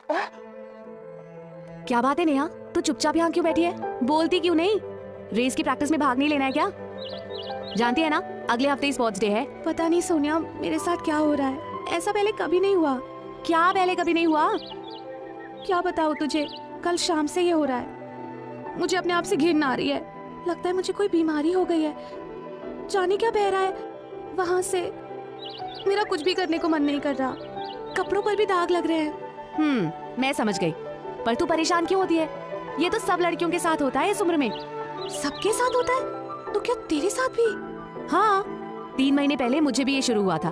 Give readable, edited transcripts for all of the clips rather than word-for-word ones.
क्या बात है नेहा, तू चुपचाप यहाँ क्यों बैठी है? बोलती क्यों नहीं? रेस की प्रैक्टिस में भाग नहीं लेना है क्या? जानती है ना अगले हफ्ते स्पोर्ट्स डे है। पता नहीं सोनिया मेरे साथ क्या हो रहा है, ऐसा पहले कभी नहीं हुआ। क्या पहले कभी नहीं हुआ? क्या बताओ तुझे, कल शाम से ये हो रहा है। मुझे अपने आप से घिन आ रही है, लगता है मुझे कोई बीमारी हो गई है। जाने क्या बह रहा है वहां से, मेरा कुछ भी करने को मन नहीं कर रहा, कपड़ों पर भी दाग लग रहे हैं। मैं समझ गई, पर तू परेशान क्यों होती है? ये तो सब लड़कियों के साथ होता है इस उम्र में। सबके साथ होता है? तो क्या तेरे साथ भी? हाँ, 3 महीने पहले मुझे भी ये शुरू हुआ था,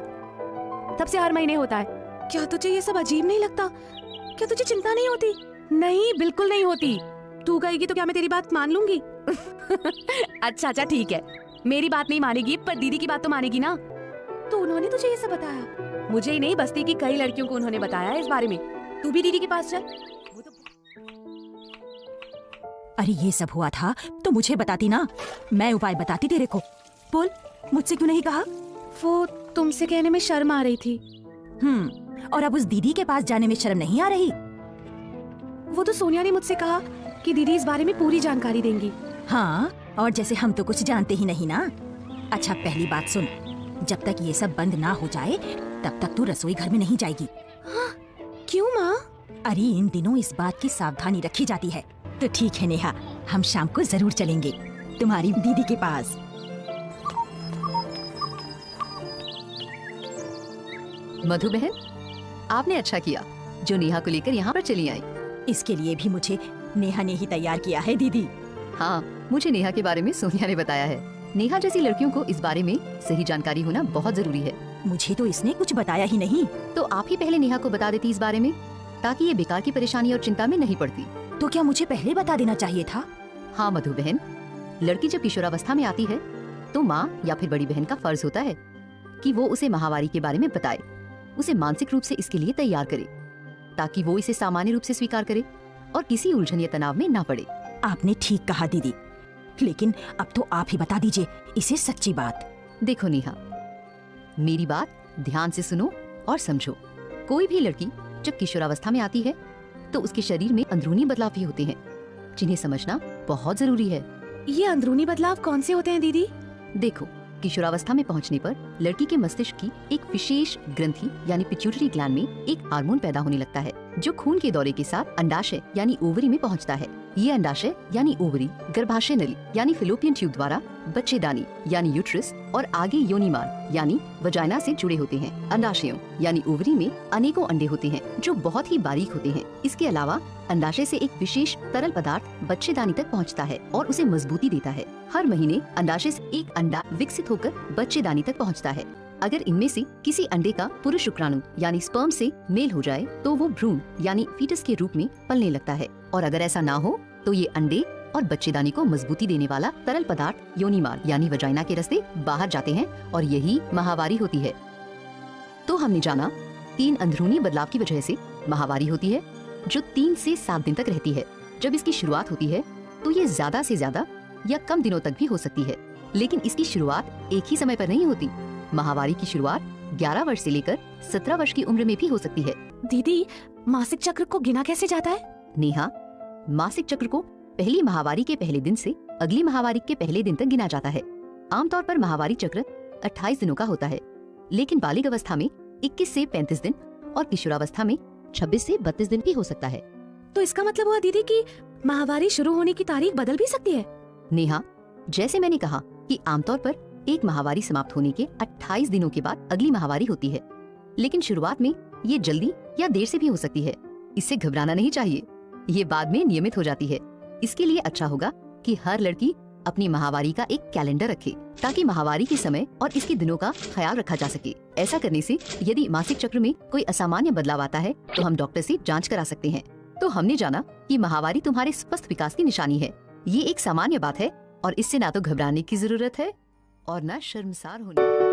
तब से हर महीने होता है। क्या तुझे ये सब अजीब नहीं लगता? क्या तुझे चिंता नहीं होती? नहीं, बिल्कुल नहीं होती। तू कहेगी तो क्या मैं तेरी बात मान लूंगी? अच्छा ठीक है, मेरी बात नहीं मानेगी पर दीदी की बात तो मानेगी ना। तो उन्होंने तुझे ये सब बताया? मुझे ही नहीं, बस्ती की कई लड़कियों को उन्होंने बताया इस बारे में। तू भी दीदी के पास चल। अरे ये सब हुआ था तो मुझे बताती ना, मैं उपाय बताती तेरे को। बोल, मुझसे क्यों नहीं कहा? वो तुमसे कहने में शर्म आ रही थी। और अब उस दीदी के पास जाने में शर्म नहीं आ रही? वो तो सोनिया ने मुझसे कहा कि दीदी इस बारे में पूरी जानकारी देंगी। हाँ, और जैसे हम तो कुछ जानते ही नहीं ना। अच्छा पहली बात सुन, जब तक ये सब बंद ना हो जाए तब तक तू रसोई घर में नहीं जाएगी। हाँ, क्यों माँ? अरे इन दिनों इस बात की सावधानी रखी जाती है। तो ठीक है नेहा, हम शाम को जरूर चलेंगे तुम्हारी दीदी के पास। मधु बहन, आपने अच्छा किया जो नेहा को लेकर यहाँ पर चली आई। इसके लिए भी मुझे नेहा ने ही तैयार किया है दीदी। हाँ, मुझे नेहा के बारे में सोनिया ने बताया है। नेहा जैसी लड़कियों को इस बारे में सही जानकारी होना बहुत जरूरी है। मुझे तो इसने कुछ बताया ही नहीं। तो आप ही पहले नेहा को बता देती इस बारे में, ताकि ये बेकार की परेशानी और चिंता में नहीं पड़ती। तो क्या मुझे पहले बता देना चाहिए था? हाँ मधु बहन, लड़की जब किशोरावस्था में आती है तो माँ या फिर बड़ी बहन का फर्ज होता है कि वो उसे माहवारी के बारे में बताए, उसे मानसिक रूप से इसके लिए तैयार करे, ताकि वो इसे सामान्य रूप से स्वीकार करे और किसी उलझन या तनाव में ना पड़े। आपने ठीक कहा दीदी, लेकिन अब तो आप ही बता दीजिए इसे सच्ची बात। देखो नेहा, मेरी बात ध्यान से सुनो और समझो। कोई भी लड़की जब किशोरावस्था में आती है तो उसके शरीर में अंदरूनी बदलाव भी होते हैं, जिन्हें समझना बहुत जरूरी है। ये अंदरूनी बदलाव कौन से होते हैं दीदी? देखो, किशोरावस्था में पहुंचने पर लड़की के मस्तिष्क की एक विशेष ग्रंथि यानी पिट्यूटरी ग्लैंड में एक हार्मोन पैदा होने लगता है, जो खून के दौरे के साथ अंडाशय यानी ओवरी में पहुंचता है। ये अंडाशय यानी ओवरी गर्भाशय नली यानी फिलोपियन ट्यूब द्वारा बच्चेदानी यानी यूट्रस और आगे योनि मार्ग यानी वजाइना से जुड़े होते हैं। अंडाशयों यानी ओवरी में अनेकों अंडे होते हैं जो बहुत ही बारीक होते हैं। इसके अलावा अंडाशय से एक विशेष तरल पदार्थ बच्चेदानी तक पहुंचता है और उसे मजबूती देता है। हर महीने अंडाशय से एक अंडा विकसित होकर बच्चेदानी तक पहुंचता है। अगर इनमें से किसी अंडे का पुरुष शुक्राणु यानी स्पर्म से मेल हो जाए तो वो भ्रूण यानी फीटस के रूप में पलने लगता है, और अगर ऐसा ना हो तो ये अंडे और बच्चेदानी को मजबूती देने वाला तरल पदार्थ योनि मार्ग यानी वजाइना के रास्ते बाहर जाते हैं और यही माहवारी होती है। तो हमने जाना 3 अंदरूनी बदलाव की वजह से माहवारी होती है, जो 3 से 7 दिन तक रहती है। जब इसकी शुरुआत होती है तो ये ज्यादा से ज्यादा या कम दिनों तक भी हो सकती है, लेकिन इसकी शुरुआत एक ही समय पर नहीं होती। माहवारी की शुरुआत 11 वर्ष से लेकर 17 वर्ष की उम्र में भी हो सकती है। दीदी, मासिक चक्र को गिना कैसे जाता है? नेहा, मासिक चक्र को पहली माहवारी के पहले दिन से अगली माहवारी के पहले दिन तक गिना जाता है। आमतौर पर माहवारी चक्र 28 दिनों का होता है, लेकिन बालिग अवस्था में 21 से 35 दिन और किशोरावस्था में 26 से 32 दिन भी हो सकता है। तो इसका मतलब हुआ दीदी कि माहवारी शुरू होने की तारीख बदल भी सकती है? नेहा, जैसे मैंने कहा कि आमतौर पर एक माहवारी समाप्त होने के 28 दिनों के बाद अगली माहवारी होती है, लेकिन शुरुआत में ये जल्दी या देर से भी हो सकती है। इससे घबराना नहीं चाहिए, ये बाद में नियमित हो जाती है। इसके लिए अच्छा होगा कि हर लड़की अपनी माहवारी का एक कैलेंडर रखे, ताकि माहवारी के समय और इसके दिनों का ख्याल रखा जा सके। ऐसा करने से यदि मासिक चक्र में कोई असामान्य बदलाव आता है तो हम डॉक्टर से जांच करा सकते हैं। तो हमने जाना कि माहवारी तुम्हारे स्वस्थ विकास की निशानी है। ये एक सामान्य बात है और इससे ना तो घबराने की जरूरत है और ना शर्मसार होने।